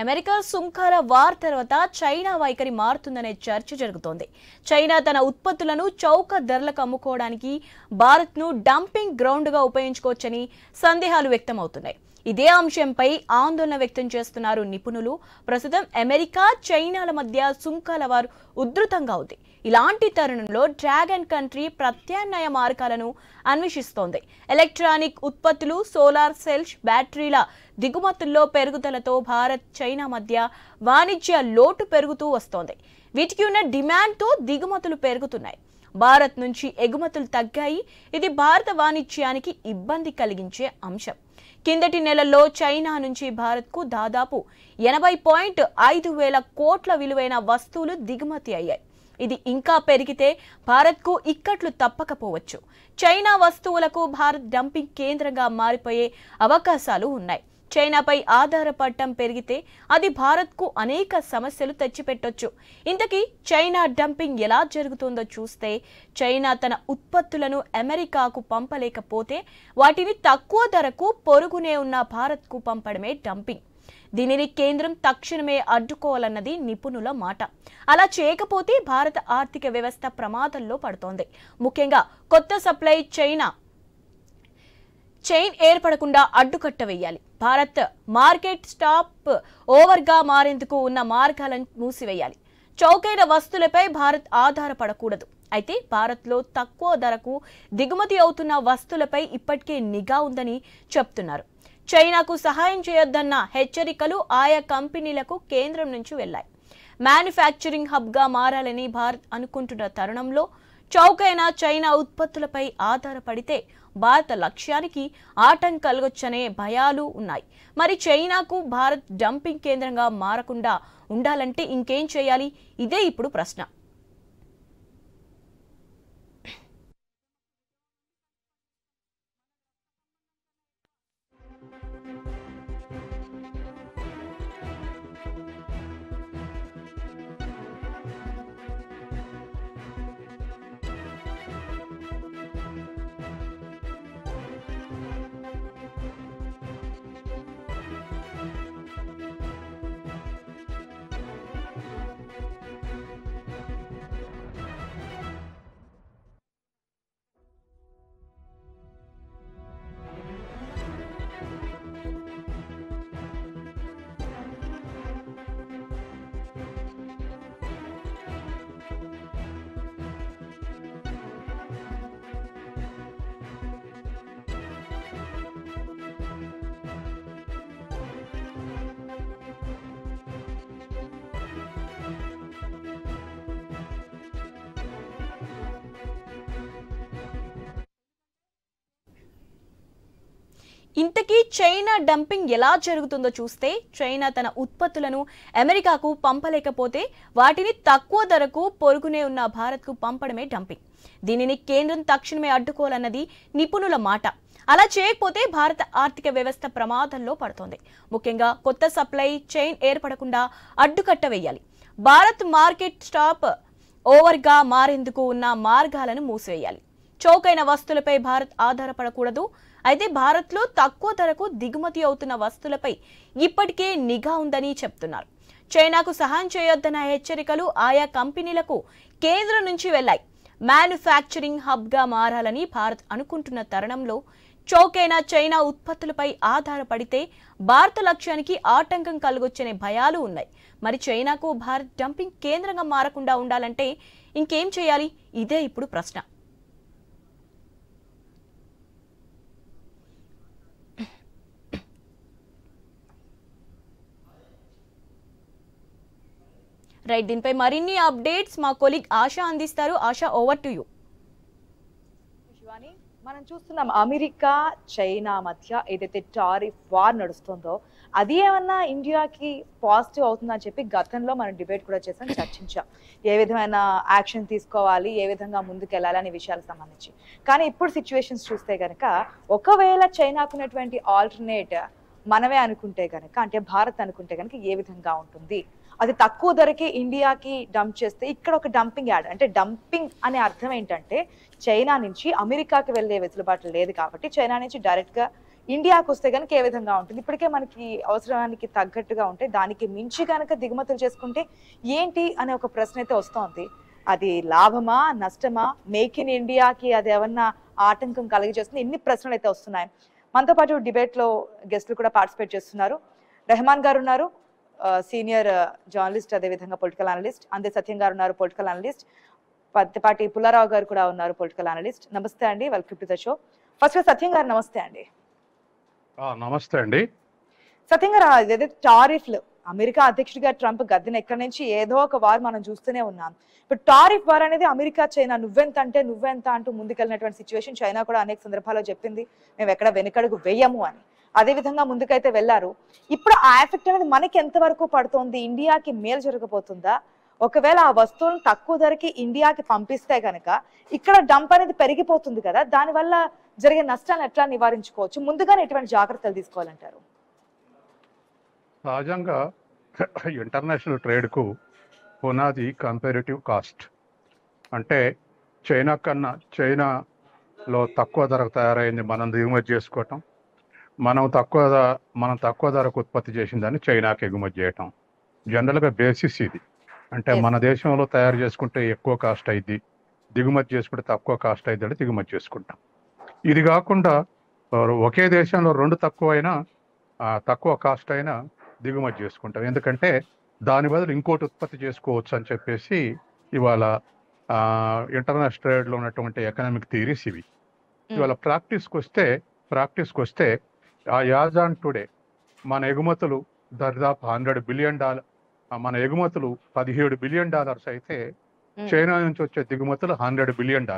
America సుంకాల war తర్వాత China వైఖరి మారుతుందనే చర్చ జరుగుతోంది. చైనా తన ఉత్పత్తులను చౌక ధరలకు అమ్ముకోవడానికి భారత్ను డంపింగ్ గ్రౌండ్గా ఉపయోగించుకోవచ్చని సందేహాలు వ్యక్తమవుతున్నాయి. ఇదే అంశంపై ఆందోళన వ్యక్తం చేస్తున్నారు నిపుణులు. ప్రస్తుతం అమెరికా చైనాల మధ్య సుంకాల వార్ ఉధృతంగా ఉంది. ఇలాంటి తరుణంలో డ్రాగన్ కంట్రీ ప్రత్యామ్నాయ మార్గాలను అన్వేషిస్తోంది. ఎలక్ట్రానిక్ ఉత్పత్తులు, సోలార్ సెల్స్, బ్యాటరీల దిగుమతుల్లో పెరుగుదలతో భారత్ చైనా మధ్య వాణిజ్య లోటు పెరుగుతూ వస్తోంది. వీటికి ఉన్న డిమాండ్తో దిగుమతులు పెరుగుతున్నాయి. భారత్ నుంచి ఎగుమతులు తగ్గాయి. ఇది భారత వాణిజ్యానికి ఇబ్బంది కలిగించే అంశం. కిందటి నెలల్లో చైనా నుంచి భారత్కు దాదాపు 80.5 వేల కోట్ల విలువైన వస్తువులు దిగుమతి అయ్యాయి. ఇది ఇంకా పెరిగితే భారత్కు ఇక్కట్లు తప్పకపోవచ్చు. చైనా వస్తువులకు భారత్ డంపింగ్ కేంద్రంగా మారిపోయే అవకాశాలు ఉన్నాయి. చైనాపై ఆధారపడటం పెరిగితే అది భారత్కు అనేక సమస్యలు తెచ్చిపెట్టొచ్చు. ఇంతకీ చైనా డంపింగ్ ఎలా జరుగుతుందో చూస్తే, చైనా తన ఉత్పత్తులను అమెరికాకు పంపలేకపోతే వాటిని తక్కువ ధరకు పొరుగునే ఉన్న భారత్కు పంపడమే డంపింగ్. దీనిని కేంద్రం తక్షణమే అడ్డుకోవాలన్నది నిపుణుల మాట. అలా చేయకపోతే భారత ఆర్థిక వ్యవస్థ ప్రమాదంలో పడుతోంది. ముఖ్యంగా కొత్త సప్లై చైన్ ఏర్పడకుండా అడ్డుకట్ట వేయాలి. భారత్ మార్కెట్ స్టాప్ ఓవర్గా మారేందుకు ఉన్న మార్గాలను మూసివేయాలి. చౌకైన వస్తువులపై భారత్ ఆధారపడకూడదు. అయితే భారత్లో తక్కువ ధరకు దిగుమతి అవుతున్న వస్తువులపై ఇప్పటికే నిఘా ఉందని చెప్తున్నారు. చైనాకు సహాయం చేయొద్దన్న హెచ్చరికలు ఆయా కంపెనీలకు కేంద్రం నుంచి వెళ్లాయి. మ్యానుఫ్యాక్చరింగ్ హబ్గా మారాలని భారత్ అనుకుంటున్న తరుణంలో చౌకైన చైనా ఉత్పత్తులపై ఆధారపడితే భారత లక్ష్యానికి ఆటంకం కలగొచ్చనే భయాలు ఉన్నాయి. మరి చైనాకు భారత్ డంపింగ్ కేంద్రంగా మారకుండా ఉండాలంటే ఇంకేం చేయాలి? ఇదే ఇప్పుడు ప్రశ్న. ఇంతకీ చైనా డంపింగ్ ఎలా జరుగుతుందో చూస్తే, చైనా తన ఉత్పత్తులను అమెరికాకు పంపలేకపోతే వాటిని తక్కువ ధరకు పొరుగునే ఉన్న భారత్కు పంపడమే డంపింగ్. దీనిని కేంద్రం తక్షణమే అడ్డుకోవాలన్నది నిపుణుల మాట. అలా చేయకపోతే భారత ఆర్థిక వ్యవస్థ ప్రమాదంలో పడుతోంది. ముఖ్యంగా కొత్త సప్లై చైన్ ఏర్పడకుండా అడ్డుకట్ట వేయాలి. భారత్ మార్కెట్ స్టాప్ ఓవర్గా మారేందుకు ఉన్న మార్గాలను మూసివేయాలి. చౌకైన వస్తువులపై భారత్ ఆధారపడకూడదు. అయితే భారత్లో తక్కువ ధరకు దిగుమతి అవుతున్న వస్తువులపై ఇప్పటికే నిఘా ఉందని చెప్తున్నారు. చైనాకు సహాయం చేయొద్దన్న హెచ్చరికలు ఆయా కంపెనీలకు కేంద్రం నుంచి వెళ్లాయి. మ్యానుఫ్యాక్చరింగ్ హబ్గా మారాలని భారత్ అనుకుంటున్న తరుణంలో చౌకైన చైనా ఉత్పత్తులపై ఆధారపడితే భారత లక్ష్యానికి ఆటంకం కలగొచ్చనే భయాలు ఉన్నాయి. మరి చైనాకు భారత్ డంపింగ్ కేంద్రంగా మారకుండా ఉండాలంటే ఇంకేం చేయాలి? ఇదే ఇప్పుడు ప్రశ్న. రైట్, దీనిపై మరిన్ని అప్డేట్స్ మా కొలీగ్ ఆశా అందిస్తారు. ASHA, over to you. Shivani, మనం చూస్తున్నాం అమెరికా చైనా మధ్య ఏదైతే టారిఫ్ వార్ నడుస్తుందో అది ఏమన్నా ఇండియాకి పాజిటివ్ అవుతుందని చెప్పి గతంలో మనం డిబేట్ కూడా చేసాం, చర్చించాం. ఏ విధమైన యాక్షన్ తీసుకోవాలి, ఏ విధంగా ముందుకెళ్ళాలి అనే విషయాలకు సంబంధించి. కానీ ఇప్పుడు సిచ్యువేషన్స్ చూస్తే కనుక ఒకవేళ చైనాకున్నటువంటి ఆల్టర్నేట్ మనమే అనుకుంటే కనుక, అంటే భారత్ అనుకుంటే కనుక ఏ విధంగా ఉంటుంది? అది తక్కువ ధరకి ఇండియాకి డంప్ చేస్తే ఇక్కడ ఒక డంపింగ్ యాడ్, అంటే డంపింగ్ అనే అర్థం ఏంటంటే చైనా నుంచి అమెరికాకి వెళ్ళే వెసులుబాటు లేదు కాబట్టి చైనా నుంచి డైరెక్ట్ గా ఇండియాకు వస్తే కనుక ఏ విధంగా ఉంటుంది? ఇప్పటికే మనకి అవసరానికి తగ్గట్టుగా ఉంటే దానికి మించి కనుక దిగుమతులు చేసుకుంటే ఏంటి అనే ఒక ప్రశ్న అయితే వస్తోంది. అది లాభమా నష్టమా? మేక్ ఇన్ ఇండియాకి అది ఏమన్నా ఆటంకం కలిగజేస్తుంది? ఎన్ని ప్రశ్నలు అయితే వస్తున్నాయి. మనతో పాటు డిబేట్ లో గెస్టులు కూడా పార్టిసిపేట్ చేస్తున్నారు. రెహమాన్ గారు ఉన్నారు, సీనియర్ జర్నలిస్ట్, అదేవిధంగా పొలిటికల్ అనలిస్ట్. అందే సత్యం గారు ఉన్నారు, పొలిటికల్ అనలిస్ట్. పత్తిపాటి పుల్లారావు గారు కూడా ఉన్నారు, పొలిటికల్ అనలిస్ట్. నమస్తే అండి, welcome to the show. First Satyam గారు నమస్తే అండి. నమస్తే అండి. సత్యం గారు, ఏదైతే టారిఫ్లు, అమెరికా అధ్యక్షుడిగా ట్రంప్ గద్దెన ఎక్కడి నుంచి ఏదో ఒక వార్ మనం చూస్తూనే ఉన్నాం. ఇప్పుడు టారిఫ్ వార్ అనేది అమెరికా చైనా నువ్వెంత అంటే నువ్వెంత అంటూ ముందుకెళ్ళినటువంటి సిచ్యువేషన్. చైనా కూడా అనేక సందర్భాల్లో చెప్పింది మేము ఎక్కడ వెనుకడుగు వేయము అని. అదే విధంగా ముందుకైతే వెళ్లారు. ఇప్పుడు ఆ ఎఫెక్ట్ అనేది మనకి ఎంతవరకు పడుతోంది? ఇండియాకి మేలు జరగబోతుందా? ఒకవేళ ఆ వస్తువులను తక్కువ ధరకి ఇండియాకి పంపిస్తే కనుక ఇక్కడ డంప్ అనేది పెరిగిపోతుంది కదా, దానివల్ల జరిగే నష్టాలను ఎట్లా నివారించుకోవచ్చు? ముందుగానే ఎటువంటి జాగ్రత్తలు తీసుకోవాలంటారు? సహజంగా ఇంటర్నేషనల్ ట్రేడ్కు పునాది కంపారిటివ్ కాస్ట్. అంటే చైనాలో తక్కువ ధరకు తయారైంది మనం దిగుమతి చేసుకోవటం, మనం తక్కువ ధరకు ఉత్పత్తి చేసిందని చైనాకి ఎగుమతి చేయటం జనరల్గా బేసిస్ ఇది. అంటే మన దేశంలో తయారు చేసుకుంటే ఎక్కువ కాస్ట్ అయింది, దిగుమతి చేసుకుంటే తక్కువ కాస్ట్ అయింది అని దిగుమతి చేసుకుంటాం. ఇది కాకుండా ఒకే దేశంలో రెండు తక్కువ కాస్ట్ అయినా దిగుమతి చేసుకుంటాం. ఎందుకంటే దాని బదులు ఇంకోటి ఉత్పత్తి చేసుకోవచ్చు అని చెప్పేసి ఇవాళ ఇంటర్నేషనల్ ట్రేడ్లో ఉన్నటువంటి ఎకనామిక్ థియరీస్ ఇవి. ఇవాళ ప్రాక్టీస్కి వస్తే యాజ్ ఆన్ టుడే మన ఎగుమతులు దాదాపు $100 బిలియన్, మన ఎగుమతులు $17 బిలియన్ అయితే చైనా నుంచి వచ్చే దిగుమతులు $100 బిలియన్.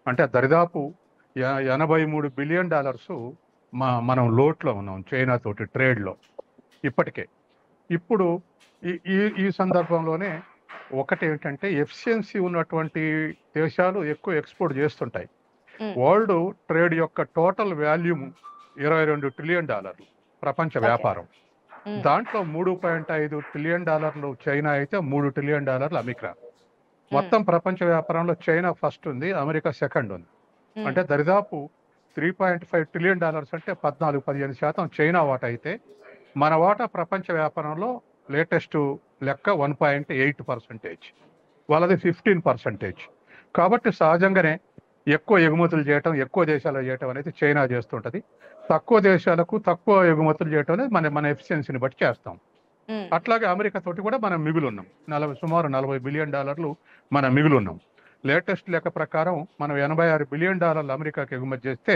అంటే దరిదాపు $83 బిలియన్ మనం లోట్లో ఉన్నాం చైనా తోటి ట్రేడ్లో ఇప్పటికే. ఇప్పుడు ఈ సందర్భంలోనే ఒకటి ఏంటంటే ఎఫిషియన్సీ ఉన్నటువంటి దేశాలు ఎక్కువ ఎక్స్పోర్ట్ చేస్తుంటాయి. వరల్డ్ ట్రేడ్ యొక్క టోటల్ వాల్యూమ్ $22 ట్రిలియన్ ప్రపంచ వ్యాపారం. దాంట్లో $3.5 ట్రిలియన్ చైనా అయితే $3 ట్రిలియన్ అమెరికా. మొత్తం ప్రపంచ వ్యాపారంలో చైనా ఫస్ట్ ఉంది, అమెరికా సెకండ్ ఉంది. అంటే దరిదాపు $3.5 ట్రిలియన్ అంటే 14-15% చైనా వాటా అయితే మన వాటా ప్రపంచ వ్యాపారంలో లేటెస్ట్ లెక్క 1.8%, వాళ్ళది 15%. కాబట్టి సహజంగానే ఎక్కువ ఎగుమతులు చేయటం, ఎక్కువ దేశాలు చేయటం అనేది చైనా చేస్తుంటది. తక్కువ దేశాలకు తక్కువ ఎగుమతులు చేయటం అనేది మన ఎఫిషియన్సీని బట్టి చేస్తాం. అట్లాగే అమెరికా తోటి కూడా మనం మిగులున్నాం, సుమారు $40 బిలియన్ మనం మిగులున్నాం. లేటెస్ట్ లెక్క ప్రకారం మనం $86 బిలియన్ అమెరికాకి ఎగుమతి చేస్తే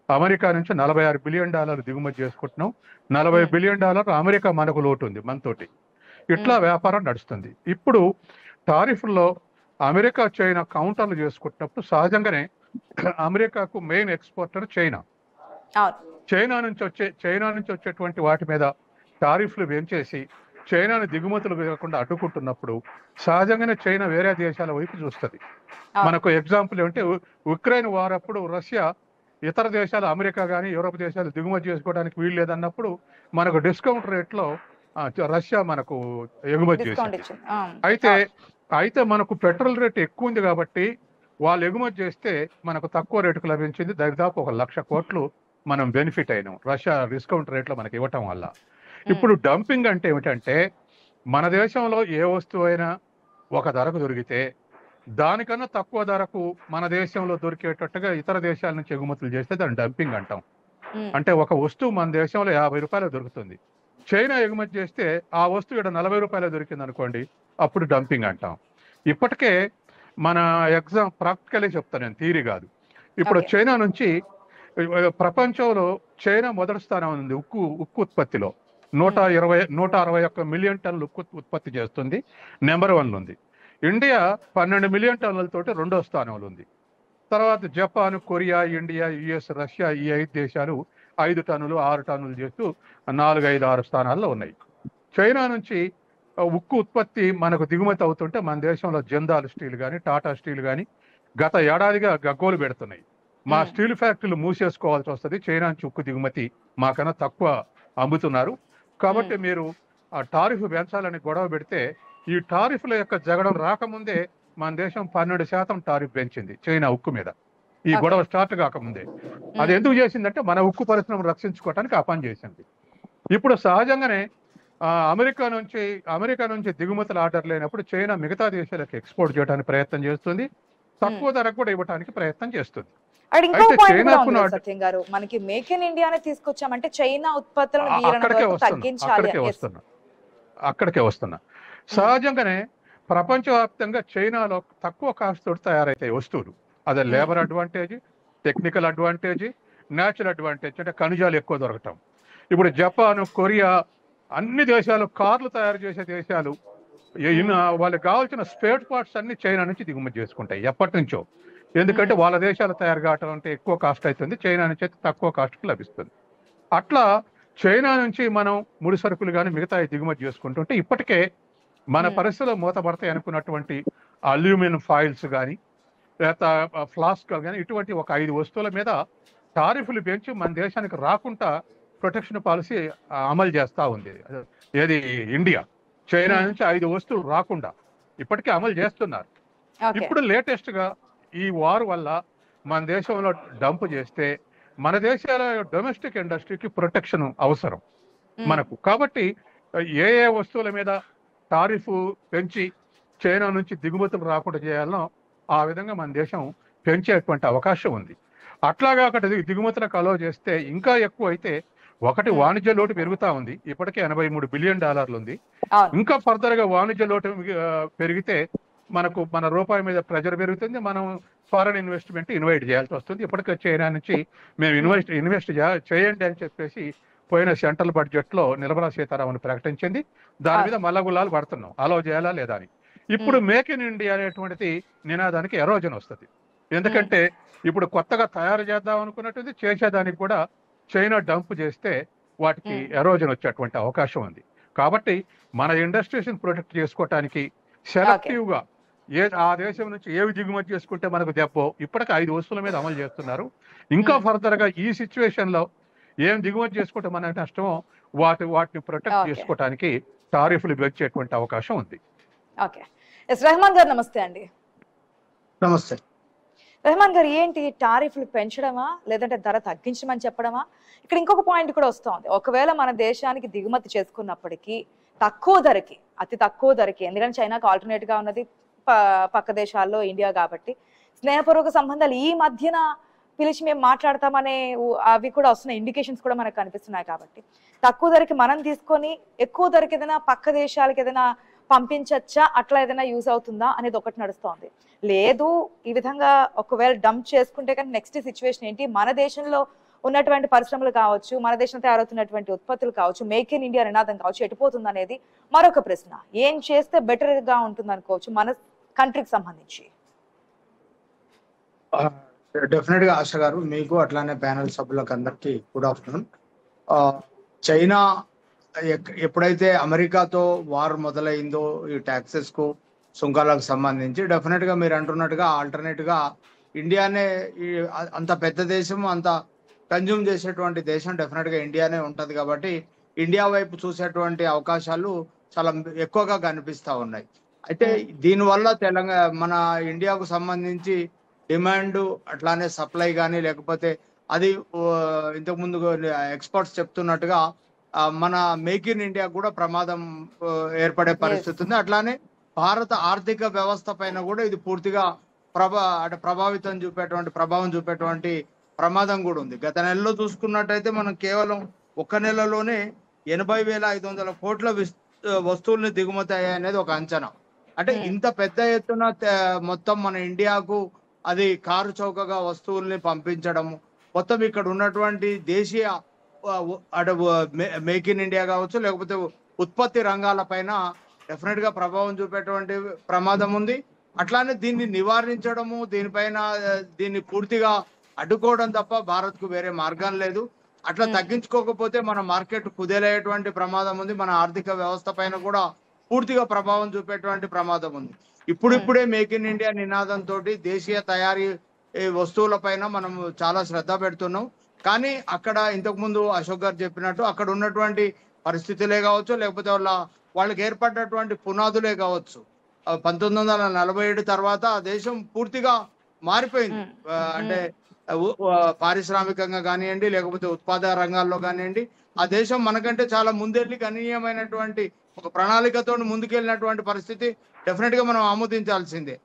అమెరికా నుంచి $46 బిలియన్ దిగుమతి చేసుకుంటున్నాం. $40 బిలియన్ అమెరికా మనకు లోటు ఉంది మనతోటి. ఇట్లా వ్యాపారం నడుస్తుంది. ఇప్పుడు టారిఫ్లో అమెరికా చైనా కౌంటర్లు చేసుకుంటున్నప్పుడు సహజంగానే అమెరికాకు మెయిన్ ఎక్స్పోర్టర్ చైనా. చైనా నుంచి వచ్చేటువంటి వాటి మీద టారిఫ్లు పెంచేసి చైనాను దిగుమతులు కాకుండా అడ్డుకుంటున్నప్పుడు సహజంగానే చైనా వేరే దేశాల వైపు చూస్తుంది. మనకు ఎగ్జాంపుల్ ఏమంటే ఉక్రెయిన్ వార్ అప్పుడు రష్యా ఇతర దేశాలు, అమెరికా కానీ యూరోప్ దేశాలు దిగుమతి చేసుకోవడానికి వీలు లేదన్నప్పుడు మనకు డిస్కౌంట్ రేట్లో రష్యా మనకు ఎగుమతి చేసింది. అయితే మనకు పెట్రోల్ రేట్ ఎక్కువ ఉంది కాబట్టి వాళ్ళు ఎగుమతి చేస్తే మనకు తక్కువ రేటుకు లభించింది. దాదాపు 1,00,000 కోట్లు మనం బెనిఫిట్ అయినాం రష్యా డిస్కౌంట్ రేట్లో మనకి ఇవ్వటం వల్ల. ఇప్పుడు డంపింగ్ అంటే ఏమిటంటే మన దేశంలో ఏ వస్తువు అయినా ఒక ధరకు దొరికితే దానికన్నా తక్కువ ధరకు మన దేశంలో దొరికేటట్టుగా ఇతర దేశాల నుంచి ఎగుమతులు చేస్తే దాన్ని డంపింగ్ అంటాం. అంటే ఒక వస్తువు మన దేశంలో ₹50 దొరుకుతుంది, చైనా ఎగుమతి చేస్తే ఆ వస్తువు ఇక్కడ ₹40 దొరికింది అనుకోండి, అప్పుడు డంపింగ్ అంటాం. ఇప్పటికే మన ప్రాక్టికలే చెప్తాను నేను, థియరీ కాదు. ఇప్పుడు చైనా నుంచి ప్రపంచంలో చైనా మొదటి స్థానం ఉంది ఉక్కు ఉత్పత్తిలో. 161 మిలియన్ టన్నులు ఉక్కు ఉత్పత్తి చేస్తుంది, నెంబర్ 1 ఉంది. ఇండియా 12 మిలియన్ టన్నులతోటి రెండో స్థానంలో ఉంది. తర్వాత Japan, Korea, India, US, Russia ఈ 5 దేశాలు 5 టన్నులు 6 టన్నులు చేస్తూ 4, 5, 6 స్థానాల్లో ఉన్నాయి. చైనా నుంచి ఉక్కు ఉత్పత్తి మనకు దిగుమతి అవుతుంటే మన దేశంలో జిందాల్ స్టీల్ కానీ టాటా స్టీల్ కానీ గత ఏడాదిగా గగ్గోలు పెడుతున్నాయి. మా స్టీల్ ఫ్యాక్టరీలు మూసేసుకోవాల్సి వస్తుంది, చైనా నుంచి ఉక్కు దిగుమతి మాకన్నా తక్కువ అమ్ముతున్నారు, కాబట్టి మీరు ఆ టారిఫ్ పెంచాలని గొడవ పెడితే ఈ టారిఫ్ల యొక్క జగడం రాకముందే మన దేశం 12% టారిఫ్ పెంచింది చైనా ఉక్కు మీద. ఈ గొడవ స్టార్ట్ కాకముందే. అది ఎందుకు చేసిందంటే మన ఉక్కు పరిశ్రమను రక్షించుకోవడానికి ఆ పని చేసింది. ఇప్పుడు సహజంగానే అమెరికా నుంచి దిగుమతుల ఆర్డర్ లేనప్పుడు చైనా మిగతా దేశాలకు ఎక్స్పోర్ట్ చేయడానికి ప్రయత్నం చేస్తుంది, తక్కువ ధరకు కూడా ఇవ్వడానికి ప్రయత్నం చేస్తుంది. ఇంకో పాయింట్ కూడా ఉంది సత్యం గారు, మనకి మేక్ ఇన్ ఇండియానే తీసుకొచ్చామంటే చైనా ఉత్పత్తులను అక్కడికే వస్తున్నా. సహజంగానే ప్రపంచవ్యాప్తంగా చైనాలో తక్కువ కాస్ట్ తోటి తయారైతాయి వస్తువులు. అదే labour advantage, technical advantage, natural advantage, అంటే ఖనిజాలు ఎక్కువ దొరకటం. ఇప్పుడు జపాన్, కొరియా అన్ని దేశాలు కార్లు తయారు చేసే దేశాలు వాళ్ళకి కావాల్సిన స్పేర్ పార్ట్స్ అన్ని చైనా నుంచి దిగుమతి చేసుకుంటాయి ఎప్పటి నుంచో. ఎందుకంటే వాళ్ళ దేశాలు తయారు కావటం అంటే ఎక్కువ కాస్ట్ అవుతుంది, చైనా నుంచి అయితే తక్కువ కాస్ట్కి లభిస్తుంది. అట్లా చైనా నుంచి మనం ముడి సరుకులు కానీ మిగతా దిగుమతి చేసుకుంటుంటే ఇప్పటికే మన పరిస్థితుల్లో మూతపడతాయి అనుకున్నటువంటి అల్యూమినియం ఫాయిల్స్ కానీ లేదా ఫ్లాస్క్లు కానీ ఇటువంటి ఒక 5 వస్తువుల మీద టారిఫ్లు పెంచి మన దేశానికి రాకుండా ప్రొటెక్షన్ పాలసీ అమలు చేస్తూ ఉంది. ఏది ఇండియా చైనా నుంచి 5 వస్తువులు రాకుండా ఇప్పటికే అమలు చేస్తున్నారు. ఇప్పుడు లేటెస్ట్ గా ఈ వార్ వల్ల మన దేశంలో డంప్ చేస్తే మన దేశాల డొమెస్టిక్ ఇండస్ట్రీకి ప్రొటెక్షన్ అవసరం మనకు. కాబట్టి ఏ వస్తువుల మీద టారిఫ్ పెంచి చైనా నుంచి దిగుమతులు రాకుండా చేయాలనో ఆ విధంగా మన దేశం పెంచేటువంటి అవకాశం ఉంది. అట్లాగా అక్కడ దిగుమతులకు అలో చేస్తే ఇంకా ఎక్కువ అయితే ఒకటి వాణిజ్య లోటు పెరుగుతా ఉంది, ఇప్పటికే $83 బిలియన్ ఉంది. ఇంకా ఫర్దర్ గా వాణిజ్య లోటు పెరిగితే మన రూపాయి మీద ప్రెజర్ పెరుగుతుంది, మనం ఫారెన్ ఇన్వెస్ట్మెంట్ ఇన్వైట్ చేయాల్సి వస్తుంది. ఇప్పటికే చైనా నుంచి మేము ఇన్వెస్ట్ చేయండి అని చెప్పేసి పోయిన సెంట్రల్ బడ్జెట్ లో నిర్మలా సీతారామన్ ప్రకటించింది. దాని మీద మల్లగుల్లాలు పడుతున్నాం అలో చేయాలా లేదా అని. ఇప్పుడు మేక్ ఇన్ ఇండియా అనేటువంటిది నినాదానికి ఎరోజన్ వస్తుంది. ఎందుకంటే ఇప్పుడు కొత్తగా తయారు చేద్దాం అనుకున్నట్టు చేసేదానికి కూడా చైనా డంప్ చేస్తే వాటికి ఎరోజన్ వచ్చేటువంటి అవకాశం ఉంది. కాబట్టి మన ఇండస్ట్రీస్ ప్రొటెక్ట్ చేసుకోవటానికి సెలెక్టివ్ గా ఆ దేశం నుంచి ఏవి దిగుమతి చేసుకుంటే మనకు దెబ్బో ఇప్పటికి 5 వస్తువుల మీద అమలు చేస్తున్నారు. ఇంకా ఫర్దర్ గా ఈ సిచ్యువేషన్ లో ఏం దిగుమతి చేసుకుంటే మనకు నష్టమో వాటిని ప్రొటెక్ట్ చేసుకోవటానికి టారిఫ్లు పెంచేటువంటి అవకాశం ఉంది. ఓకే, రెహమాన్ గారు నమస్తే అండి. నమస్తే రెహమాన్ గారు, ఏంటి టారిఫ్లు పెంచడమా లేదంటే ధర తగ్గించమని చెప్పడమా? ఇక్కడ ఇంకొక పాయింట్ కూడా వస్తుంది. ఒకవేళ మన దేశానికి దిగుమతి చేసుకున్నప్పటికీ తక్కువ ధరకి, అతి తక్కువ ధరకి, ఎందుకంటే చైనాకు ఆల్టర్నేట్ గా ఉన్నది పక్క దేశాల్లో ఇండియా కాబట్టి స్నేహపూర్వక సంబంధాలు ఈ మధ్యన పిలిచి మేము మాట్లాడతామనే అవి కూడా వస్తున్నాయి, ఇండికేషన్స్ కూడా మనకు కనిపిస్తున్నాయి. కాబట్టి తక్కువ ధరకి మనం తీసుకొని ఎక్కువ ధరకి ఏదైనా పక్క దేశాలకు ఏదైనా పంపించచ్చా, అట్లా ఏదైనా యూజ్ అవుతుందా అనేది ఒకటి నడుస్తోంది. లేదు ఈ విధంగా ఒకవేళ డంప్ చేసుకుంటే కానీ నెక్స్ట్ సిచ్యువేషన్ ఏంటి? మన దేశంలో ఉన్నటువంటి పరిశ్రమలు కావచ్చు, మన దేశంలో తయారవుతున్నటువంటి ఉత్పత్తులు కావచ్చు, మేక్ ఇన్ ఇండియా నినాదం కావచ్చు, ఎటుపోతుంది అనేది మరొక ప్రశ్న. ఏం చేస్తే బెటర్ గా ఉంటుంది అనుకోవచ్చు మన కంట్రీకి సంబంధించి? డెఫినెట్ గా ఆశ గారు, మీకు అట్లానే ప్యానల్ సభ్యులకు అందరికి గుడ్ ఆఫ్టర్నూన్. చైనా ఎప్పుడైతే అమెరికాతో వార్ మొదలైందో ఈ ట్యాక్సెస్ కు సుంకాలకు సంబంధించి డెఫినెట్ గా మీరు అంటున్నట్టుగా ఆల్టర్నేట్ గా ఇండియానే అంత పెద్ద దేశం, అంత కన్జ్యూమ్ చేసేటువంటి దేశం డెఫినెట్ గా ఇండియానే ఉంటది. కాబట్టి ఇండియా వైపు చూసేటువంటి అవకాశాలు చాలా ఎక్కువగా కనిపిస్తా ఉన్నాయి. అయితే దీనివల్ల మన ఇండియాకు సంబంధించి డిమాండ్ అట్లానే సప్లై కానీ లేకపోతే అది ఇంతకుముందు ఎక్స్పర్ట్స్ చెప్తున్నట్టుగా మన మేక్ ఇన్ ఇండియా కూడా ప్రమాదం ఏర్పడే పరిస్థితి ఉంది. అట్లానే భారత ఆర్థిక వ్యవస్థ పైన కూడా ఇది పూర్తిగా ప్రభావం చూపేటువంటి ప్రమాదం కూడా ఉంది. గత నెలలో చూసుకున్నట్టయితే మనం కేవలం 1 నెలలోనే 80,500 కోట్ల వస్తువుల్ని దిగుమతి అయ్యాయి అనేది ఒక అంచనా. అంటే ఇంత పెద్ద ఎత్తున మొత్తం మన ఇండియాకు అది కారు చౌకగా వస్తువుల్ని పంపించడము, మొత్తం ఇక్కడ ఉన్నటువంటి దేశీయ మేక్ ఇన్ ఇండియా కావచ్చు లేకపోతే ఉత్పత్తి రంగాల పైన డెఫినెట్ గా ప్రభావం చూపేటువంటి ప్రమాదం ఉంది. అట్లానే దీన్ని నివారించడము, దీన్ని పూర్తిగా అడ్డుకోవడం తప్ప భారత్ కు వేరే మార్గం లేదు. అట్లా తగ్గించుకోకపోతే మన మార్కెట్ కుదేలయ్యేటువంటి ప్రమాదం ఉంది. మన ఆర్థిక వ్యవస్థ పైన కూడా పూర్తిగా ప్రభావం చూపేటువంటి ప్రమాదం ఉంది. ఇప్పుడిప్పుడే మేక్ ఇన్ ఇండియా నినాదంతో దేశీయ తయారీ వస్తువుల పైన మనం చాలా శ్రద్ధ పెడుతున్నాం. కానీ అక్కడ ఇంతకు ముందు అశోక్ గారు చెప్పినట్టు అక్కడ ఉన్నటువంటి పరిస్థితులే కావచ్చు లేకపోతే వాళ్ళకి ఏర్పడినటువంటి పునాదులే కావచ్చు, 1947 తర్వాత ఆ దేశం పూర్తిగా మారిపోయింది. అంటే పారిశ్రామికంగా కానివ్వండి, లేకపోతే ఉత్పాదక రంగాల్లో కానివ్వండి, ఆ దేశం మనకంటే చాలా ముందెళ్ళి గణనీయమైనటువంటి ఒక ప్రణాళికతో ముందుకెళ్ళినటువంటి పరిస్థితి డెఫినెట్ గా మనం ఆమోదించాల్సిందే.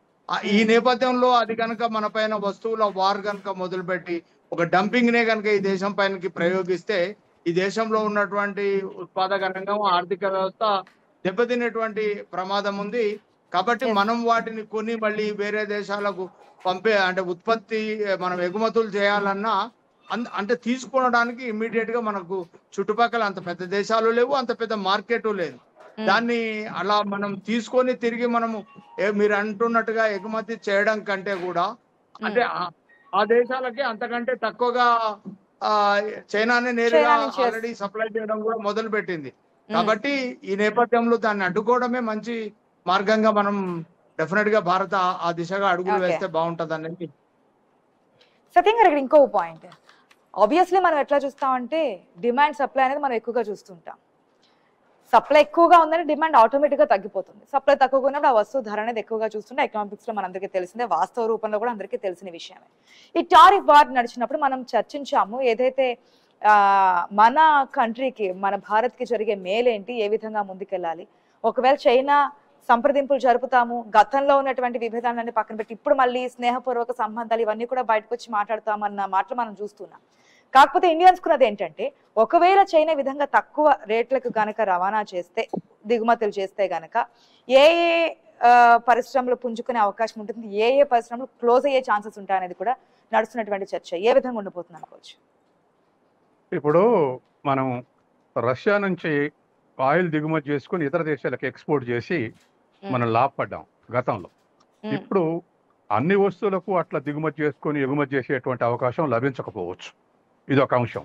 ఈ నేపథ్యంలో అది కనుక మన పైన వస్తువుల వార్ కనుక మొదలుపెట్టి ఒక డంపింగ్ నే కనుక ఈ దేశం పైనకి ప్రయోగిస్తే ఈ దేశంలో ఉన్నటువంటి ఉత్పాదక రంగం, ఆర్థిక వ్యవస్థ దెబ్బతినేటువంటి ప్రమాదం ఉంది. కాబట్టి మనం వాటిని కొని మళ్ళీ వేరే దేశాలకు అంటే ఉత్పత్తి మనం ఎగుమతులు చేయాలన్నా అంటే తీసుకోవడానికి ఇమ్మీడియట్ గా మనకు చుట్టుపక్కల అంత పెద్ద దేశాలు లేవు, అంత పెద్ద మార్కెట్ లేదు. దాన్ని అలా మనం తీసుకొని తిరిగి మనము మీరు అంటున్నట్టుగా ఎగుమతి చేయడం కంటే కూడా అంటే ఆ దేశాలకి అంతకంటే తక్కువగా చైనానే నేరుగా ఆల్రెడీ సప్లై చేయడం కూడా మొదలు పెట్టింది. కాబట్టి ఈ నేపథ్యంలో దాన్ని అడ్డుకోవడమే మంచి మార్గంగా మనం డెఫినెట్ గా భారత ఆ దిశగా అడుగులు వేస్తే బాగుంటది అనేది. సత్యం గారు, ఇక్కడ ఇంకో పాయింట్, ఆబ్వియస్లీ మనం ఎట్లా చూస్తామంటే డిమాండ్ సప్లై అనేది మనం ఎక్కువగా చూస్తుంటాం. సప్లై ఎక్కువగా ఉందని డిమాండ్ ఆటోమేటిక్ గా తగ్గిపోతుంది. సప్లై తక్కువగా ఉన్నప్పుడు ఆ వస్తువు ధర అనేది ఎక్కువగా చూస్తుంటే ఎకనామిక్స్ లో మనందరికీ తెలిసిందే, వాస్తవ రూపంలో కూడా అందరికీ తెలిసిన విషయమే. ఈ టారిఫ్ వార్ నడిచినప్పుడు మనం చర్చించాము ఏదైతే మన కంట్రీకి, మన భారత్ కి జరిగే మేలేంటి, ఏ విధంగా ముందుకెళ్ళాలి. ఒకవేళ చైనా సంప్రదింపులు జరుపుతాము, గతంలో ఉన్నటువంటి విభేదాలన్నీ పక్కన పెట్టి ఇప్పుడు మళ్ళీ స్నేహపూర్వక సంబంధాలు ఇవన్నీ కూడా బయటకు వచ్చి మాట్లాడతామన్న మాటలు మనం చూస్తున్నాం. కాకపోతే ఇండియన్స్ కున్నది ఏంటంటే ఒకవేళ చైనా విధంగా తక్కువ రేట్లకు గనక రవాణా చేస్తే, దిగుమతులు చేస్తే గనక ఏ పరిశ్రమలు పుంజుకునే అవకాశం ఉంటుంది, ఏ పరిశ్రమలు క్లోజ్ అయ్యే ఛాన్సెస్ ఉంటాయనేది కూడా నడుస్తున్నటువంటి చర్చ ఏ విధంగా ఉండిపోతుంది అనుకోవచ్చు. ఇప్పుడు మనం రష్యా నుంచి ఆయిల్ దిగుమతి చేసుకుని ఇతర దేశాలకు ఎక్స్పోర్ట్ చేసి మనం లాభపడ్డాం గతంలో. ఇప్పుడు అన్ని వస్తువులకు అట్లా దిగుమతి చేసుకొని ఎగుమతి చేసేటువంటి అవకాశం లభించకపోవచ్చు. ఇది ఒక అంశం.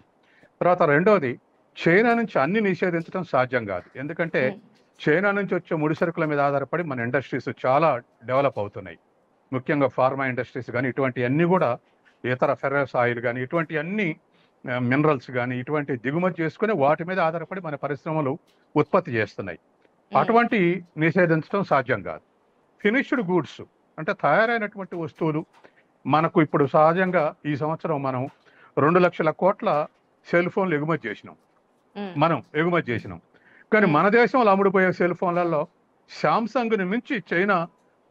తర్వాత రెండోది, చైనా నుంచి అన్ని నిషేధించడం సాధ్యం కాదు. ఎందుకంటే చైనా నుంచి వచ్చే ముడి సరుకుల మీద ఆధారపడి మన ఇండస్ట్రీస్ చాలా డెవలప్ అవుతున్నాయి. ముఖ్యంగా ఫార్మా ఇండస్ట్రీస్ కానీ ఇటువంటివన్నీ కూడా, ఇతర ఫెర్రస్ ఆయిల్ కానీ ఇటువంటి అన్ని మినరల్స్ కానీ ఇటువంటి దిగుమతి చేసుకుని వాటి మీద ఆధారపడి మన పరిశ్రమలు ఉత్పత్తి చేస్తున్నాయి. అటువంటి నిషేధించడం సాధ్యం కాదు. ఫినిష్డ్ గూడ్స్ అంటే తయారైనటువంటి వస్తువులు మనకు ఇప్పుడు సహజంగా ఈ సంవత్సరం మనం 2 లక్షల కోట్ల సెల్ ఫోన్లు ఎగుమతి చేసినాం. కానీ మన దేశంలో అమ్ముడుపోయే సెల్ ఫోన్లలో శాంసంగ్ని మించి చైనా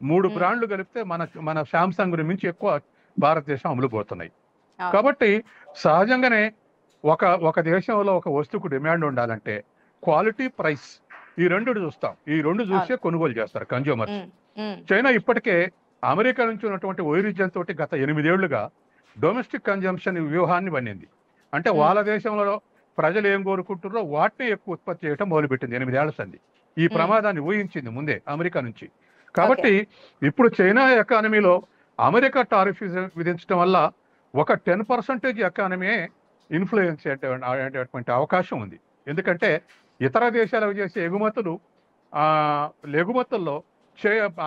3 బ్రాండ్లు కలిపితే మన శాంసంగ్ని మించి ఎక్కువ భారతదేశం అమ్ముడుపోతున్నాయి. కాబట్టి సహజంగానే ఒక దేశంలో ఒక వస్తువుకు డిమాండ్ ఉండాలంటే క్వాలిటీ, ప్రైస్ ఈ రెండు చూస్తాం. ఈ రెండు చూసే కొనుగోలు చేస్తారు కన్జ్యూమర్స్. చైనా ఇప్పటికే అమెరికా నుంచి ఉన్నటువంటి వైరుధ్యంతో గత 8 ఏళ్లుగా డొమెస్టిక్ కన్జంప్షన్ వ్యూహాన్ని పన్నింది. అంటే వాళ్ళ దేశంలో ప్రజలు ఏం కోరుకుంటున్నారో వాటిని ఎక్కువ ఉత్పత్తి చేయడం మొదలుపెట్టింది 8 ఏళ్ల సంది. ఈ ప్రమాదాన్ని ఊహించింది ముందే అమెరికా నుంచి. కాబట్టి ఇప్పుడు చైనా ఎకానమీలో అమెరికా టారిఫ్ విధించడం వల్ల ఒక 10% ఎకానమీ ఇన్ఫ్లుయెన్స్ అయ్యేటువంటి అవకాశం ఉంది. ఎందుకంటే ఇతర దేశాలకు చేసే ఎగుమతుల్లో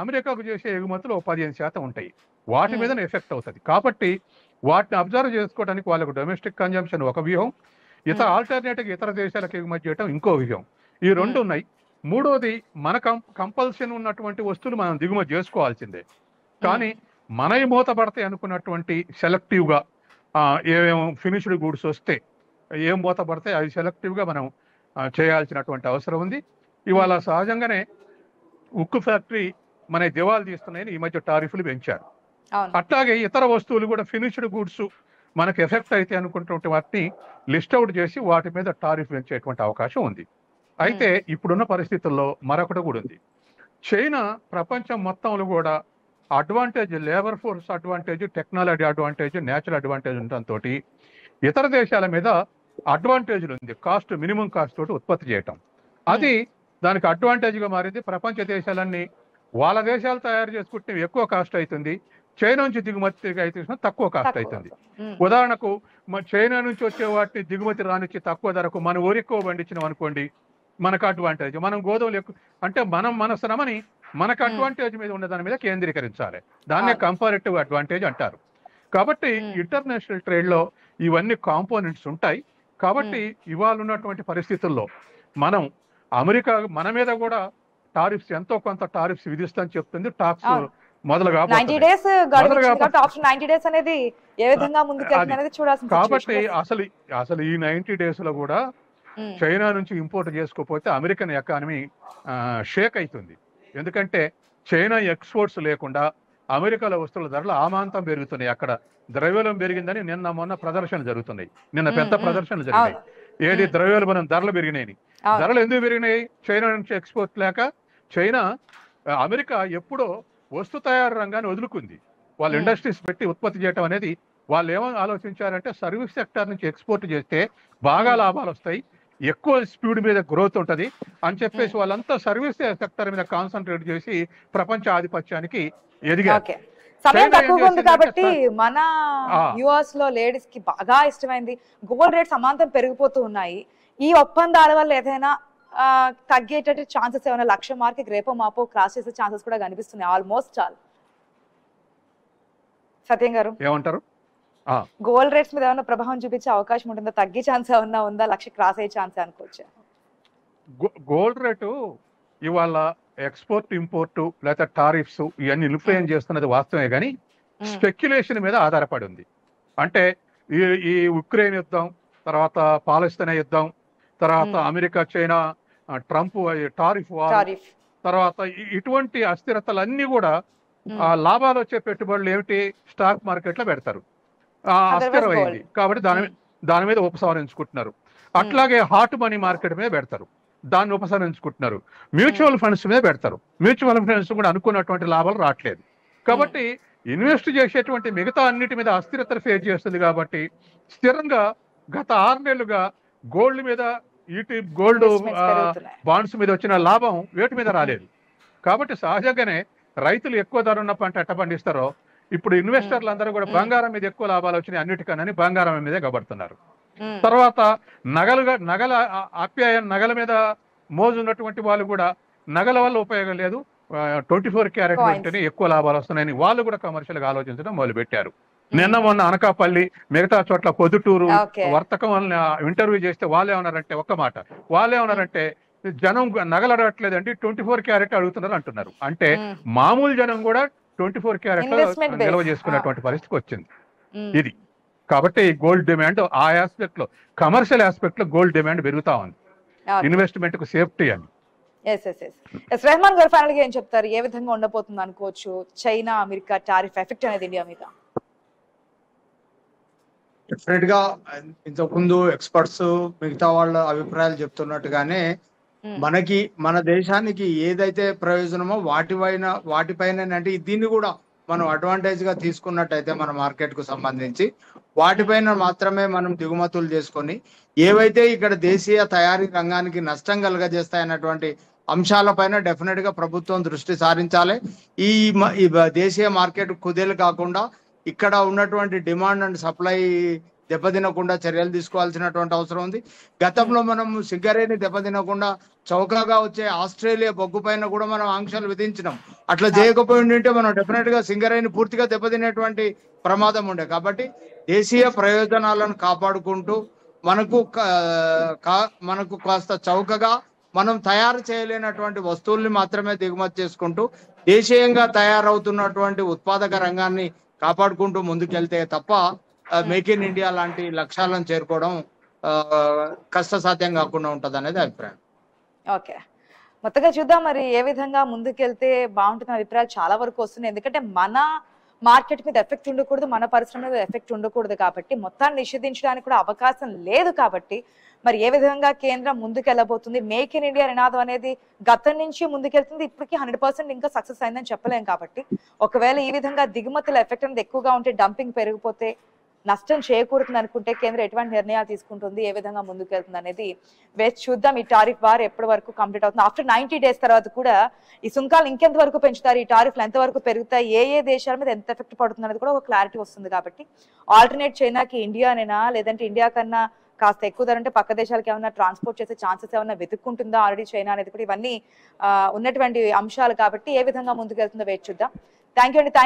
అమెరికాకు చేసే ఎగుమతులు 15% ఉంటాయి. వాటి మీద ఎఫెక్ట్ అవుతుంది. కాబట్టి వాటిని అబ్జర్వ్ చేసుకోవడానికి వాళ్ళకు డొమెస్టిక్ కన్జంప్షన్ ఒక వ్యూహం, ఆల్టర్నేటివ్ ఇతర దేశాలకు ఎగుమతి చేయడం ఇంకో వ్యూహం. ఈ రెండు ఉన్నాయి. మూడోది, మన కంపల్షన్ ఉన్నటువంటి వస్తువులు మనం దిగుమతి చేసుకోవాల్సిందే. కానీ మనవి మూతపడతాయి అనుకున్నటువంటి సెలెక్టివ్గా ఏమేమో ఫినిష్డ్ గూడ్స్ వస్తే ఏం మూతపడతాయి అవి సెలెక్టివ్గా మనం చేయాల్సినటువంటి అవసరం ఉంది. ఇవాళ సహజంగానే ఉక్కు ఫ్యాక్టరీ మన దివాలు తీస్తున్నాయని ఈ మధ్య టారిఫ్లు పెంచారు. అట్లాగే ఇతర వస్తువులు కూడా ఫినిష్డ్ గూడ్స్ మనకు ఎఫెక్ట్ అయితే అనుకుంటున్న వాటిని లిస్ట్ అవుట్ చేసి వాటి మీద టారిఫ్ పెంచేటువంటి అవకాశం ఉంది. అయితే ఇప్పుడున్న పరిస్థితుల్లో మరొకటి కూడా ఉంది. చైనా ప్రపంచం మొత్తంలో కూడా advantage, labour force advantage, technology advantage, natural advantage ఉండటంతో ఇతర దేశాల మీద అడ్వాంటేజ్లు ఉంది. మినిమం కాస్ట్ తోటి ఉత్పత్తి చేయటం అది దానికి అడ్వాంటేజ్గా మారింది. ప్రపంచ దేశాలన్నీ వాళ్ళ దేశాలు తయారు చేసుకుంటే ఎక్కువ కాస్ట్ అవుతుంది, చైనా నుంచి దిగుమతి అయితే తక్కువ కాస్ట్ అవుతుంది. ఉదాహరణకు చైనా నుంచి వచ్చే వాటిని దిగుమతి రానిచ్చి తక్కువ ధరకు మన ఊరు ఎక్కువ పండించినాం అనుకోండి, మనకు అడ్వాంటేజ్. మనం గోధుమలు ఎక్కువ అంటే మన శ్రమని మనకు అడ్వాంటేజ్ మీద ఉన్న దాని మీద కేంద్రీకరించాలి. దాన్నే కంపారిటివ్ అడ్వాంటేజ్ అంటారు. కాబట్టి ఇంటర్నేషనల్ ట్రేడ్లో ఇవన్నీ కాంపోనెంట్స్ ఉంటాయి. కాబట్టి ఇవాళ ఉన్నటువంటి పరిస్థితుల్లో అమెరికా మన మీద కూడా టారిఫ్స్ ఎంతో కొంత టారిఫ్స్ విధిస్తామని చెప్తుంది. మొదలు 90 కాబోతుంది. డేస్ గడువు మొదలు ఇచ్చింది కాబట్టి కాబోతుంది. ఆఫ్టర్ 90 డేస్ అనేది ఏ విధంగా ముందుకెళ్తుంది అనేది చూడాల్సిన కాబట్టి సిచ్యువేషన్. అసలు ఈ 90 డేస్ లో కూడా చైనా నుంచి ఇంపోర్ట్ చేసుకోకపోతే అమెరికన్ ఎకానమీ షేక్ అవుతుంది. ఎందుకంటే చైనా ఎక్స్పోర్ట్స్ లేకుండా అమెరికాలో వస్తువుల ధరలు ఆమాంతం పెరుగుతున్నాయి. అక్కడ ద్రవ్యోల్బణం పెరిగిందని నిన్న మొన్న ప్రదర్శనలు జరుగుతున్నాయి. నిన్న పెద్ద ప్రదర్శనలు జరిగినాయి. ఏది ద్రవ్యోల్బణం ధరలు పెరిగినాయి. ధరలు ఎందుకు పెరిగినాయి? చైనా నుంచి ఎక్స్పోర్ట్ లేక. చైనా అమెరికా ఎప్పుడో వస్తు తయారు రంగాన్ని వదులుకుంది. వాళ్ళు ఇండస్ట్రీస్ పెట్టి ఉత్పత్తి చేయడం అనేది వాళ్ళు ఏమో ఆలోచించారంటే సర్వీస్ సెక్టర్ నుంచి ఎక్స్పోర్ట్ చేస్తే బాగా లాభాలు వస్తాయి, ఎక్కువ స్పీడ్ మీద గ్రోత్ ఉంటది అని చెప్పేసి వాళ్ళంతా సర్వీస్ సెక్టర్ మీద కాన్సన్ట్రేట్ చేసి ప్రపంచ ఆధిపత్యానికి ఎదిగారు. సమయం తక్కువగా ఉంది కాబట్టి మన యుఎస్ లో లేడీస్ కి బాగా ఇష్టమైంది గోల్డ్ రేట్స్ అమాంతం పెరిగిపోతూ ఉన్నాయి. ఈ ఒప్పందాల వల్ల ఏదైనా తగ్గేటట్టు ఛాన్సెస్ ఏమైనా 1,00,000 మార్క్ రేపో మాపో క్రాస్ చేసే ఛాన్సెస్ కూడా కనిపిస్తున్నాయి ఆల్మోస్ట్ చాలు. సత్యం గారు ఏమంటారు? గోల్డ్ రేట్స్ మీద ఏమైనా ప్రభావం చూపించే అవకాశం ఉంటుందా? తగ్గే ఛాన్స్ ఏమన్నా ఉందా? 1,00,000 క్రాస్ అయ్యే ఛాన్స్ అనుకోవచ్చా? గోల్డ్ రేటు ఇవాళ ఎక్స్పోర్ట్ ఇంపోర్ట్ లేదా టారిఫ్స్ ఇవన్నీ ఇన్ఫ్లుయెన్స్ చేస్తున్నది వాస్తవమే, కానీ స్పెక్యులేషన్ మీద ఆధారపడి ఉంది. అంటే ఈ ఉక్రెయిన్ యుద్ధం తర్వాత పాలస్తీనా యుద్ధం తర్వాత America China Trump tariff war తర్వాత ఇటువంటి అస్థిరతలన్నీ కూడా లాభాలు వచ్చే పెట్టుబడులు ఏమిటి? స్టాక్ మార్కెట్ లో పెడతారు. అస్థిరమైంది కాబట్టి దాని మీద ఉపసంహరించుకుంటున్నారు. అట్లాగే హాట్ మనీ మార్కెట్ మీద పెడతారు, దాన్ని ఉపసంహరించుకుంటున్నారు. మ్యూచువల్ ఫండ్స్ మీద పెడతారు, మ్యూచువల్ ఫండ్స్ కూడా అనుకున్నటువంటి లాభాలు రావట్లేదు. కాబట్టి ఇన్వెస్ట్ చేసేటువంటి మిగతా అన్నిటి మీద అస్థిరత ఫేస్ చేస్తుంది. కాబట్టి స్థిరంగా గత 6 నెలలుగా గోల్డ్ మీద గోల్డ్ బాండ్స్ మీద వచ్చిన లాభం వేటి మీద రాలేదు. కాబట్టి సహజంగానే రైతులు ఎక్కువ ధర ఉన్న పంట ఎట్ట పండిస్తారో ఇప్పుడు ఇన్వెస్టర్లు అందరూ కూడా బంగారం మీద ఎక్కువ లాభాలు వచ్చినాయి అన్నిటికన్నా బంగారం మీదే కబడుతున్నారు. తర్వాత నగల ఆప్యాయన నగల మీద మోజు ఉన్నటువంటి వాళ్ళు కూడా నగల వల్ల ఉపయోగం లేదు, 24 క్యారెట్ ఉంటేనే ఎక్కువ లాభాలు వస్తున్నాయని వాళ్ళు కూడా కమర్షియల్ గా ఆలోచించడం మొదలు పెట్టారు. నిన్న మొన్న అనకాపల్లి మిగతా చోట్ల పొద్దుటూరు వర్తకం ఇంటర్వ్యూ చేస్తే వాళ్ళు ఏమన్నారంటే ఒక్క మాట వాళ్ళు ఏమన్నారంటే జనం నగలు అడగట్లేదండి 24 క్యారెట్ అడుగుతున్నారు అంటున్నారు. అంటే మామూలు జనం కూడా 24 క్యారెట్ నిల్వ చేసుకున్నటువంటి పరిస్థితికి వచ్చింది ఇది. కాబట్టి గోల్డ్ డిమాండ్ ఆ ఆస్పెక్ట్ లో కమర్షియల్ ఆస్పెక్ట్ లో గోల్డ్ డిమాండ్ పెరుగుతా ఉంది, ఇన్వెస్ట్మెంట్ కు సేఫ్టీ అని. రెహమాన్ గారు ఫైనల్ గా ఏం చెప్తారు? ఏ విధంగా ఉండబోతుంది అనుకోవచ్చు చైనా అమెరికా టారిఫ్ ఎఫెక్ట్ అనేది ఇండియా మీద? డెఫినెట్ గా ఇంతకుముందు ఎక్స్పర్ట్స్ మిగతా వాళ్ళ అభిప్రాయాలు చెప్తున్నట్టుగానే మన దేశానికి ఏదైతే ప్రయోజనమో వాటిపైన అంటే దీన్ని కూడా మనం అడ్వాంటేజ్ గా తీసుకున్నట్టయితే మన మార్కెట్ కు సంబంధించి వాటిపైన మాత్రమే మనం దిగుమతులు చేసుకొని ఏవైతే ఇక్కడ దేశీయ తయారీ రంగానికి నష్టం కలుగజేస్తాయన్నటువంటి అంశాలపైన డెఫినెట్ గా ప్రభుత్వం దృష్టి సారించాలి. ఈ దేశీయ మార్కెట్ కుదేలు కాకుండా ఇక్కడ ఉన్నటువంటి డిమాండ్ అండ్ సప్లై దెబ్బతినకుండా చర్యలు తీసుకోవాల్సినటువంటి అవసరం ఉంది. గతంలో మనం సింగరేణి దెబ్బతినకుండా చౌకగా వచ్చే ఆస్ట్రేలియా బొగ్గు పైన కూడా మనం ఆంక్షలు విధించినాం. అట్లా చేయకపోయి ఉంటే మనం డెఫినెట్ గా సింగరేణి పూర్తిగా దెబ్బతినేటువంటి ప్రమాదం ఉండే. కాబట్టి దేశీయ ప్రయోజనాలను కాపాడుకుంటూ మనకు కాస్త చౌకగా మనం తయారు చేయలేనటువంటి వస్తువుల్ని మాత్రమే దిగుమతి చేసుకుంటూ దేశీయంగా తయారవుతున్నటువంటి ఉత్పాదక రంగాన్ని కాపాడుకుంటూ ముందుకెళ్తే తప్ప మేక్ ఇన్ ఇండియా లాంటి లక్ష్యాలను చేరుకోవడం కష్టసాధ్యం కాకుండా ఉంటది అనేది అభిప్రాయం. ఓకే, మొత్తగా చూద్దాం మరి ఏ విధంగా ముందుకెళ్తే బాగుంటుంది అభిప్రాయాలు చాలా వరకు వస్తున్నాయి. ఎందుకంటే మన మార్కెట్ మీద ఎఫెక్ట్ ఉండకూడదు, మన పరిశ్రమ మీద ఎఫెక్ట్ ఉండకూడదు కాబట్టి మొత్తాన్ని నిషేధించడానికి కూడా అవకాశం లేదు. కాబట్టి మరి ఏ విధంగా కేంద్రం ముందుకెళ్ళబోతుంది? మేక్ ఇన్ ఇండియా నినాదం అనేది గతం నుంచి ముందుకెళ్తుంది, ఇప్పటికీ 100% ఇంకా సక్సెస్ అయిందని చెప్పలేం. కాబట్టి ఒకవేళ ఈ విధంగా దిగుమతుల ఎఫెక్ట్ అనేది ఎక్కువగా ఉంటే, డంపింగ్ పెరిగిపోతే నష్టం చేకూరుతుంది అనుకుంటే కేంద్రం ఎటువంటి నిర్ణయాలు తీసుకుంటుంది, ఏ విధంగా ముందుకెళ్తుంది అనేది వేచి చూద్దాం. ఈ టారిఫ్ వార్ ఎప్పటి వరకు కంప్లీట్ అవుతుంది? ఆఫ్టర్ 90 డేస్ తర్వాత కూడా ఈ సుంకాలు ఇంకెంత వరకు పెంచుతారు, ఈ టారిఫ్లు ఎంత వరకు పెరుగుతాయి, ఏ దేశాల మీద ఎంత ఎఫెక్ట్ పడుతుంది అనేది కూడా ఒక క్లారిటీ వస్తుంది. కాబట్టి ఆల్టర్నేట్ చైనాకి ఇండియానేనా, లేదంటే ఇండియా కన్నా కాస్త ఎక్కువ ధర అంటే పక్క దేశాలకు ఏమైనా ట్రాన్స్పోర్ట్ చేసే ఛాన్సెస్ ఏమైనా వెతుక్కుంటుందా ఆల్రెడీ చైనా అనేది కూడా ఇవన్నీ ఉన్నటువంటి అంశాలు. కాబట్టి ఏ విధంగా ముందుకెళ్తుందో వేచి చూద్దాం. థ్యాంక్ యూ అండి.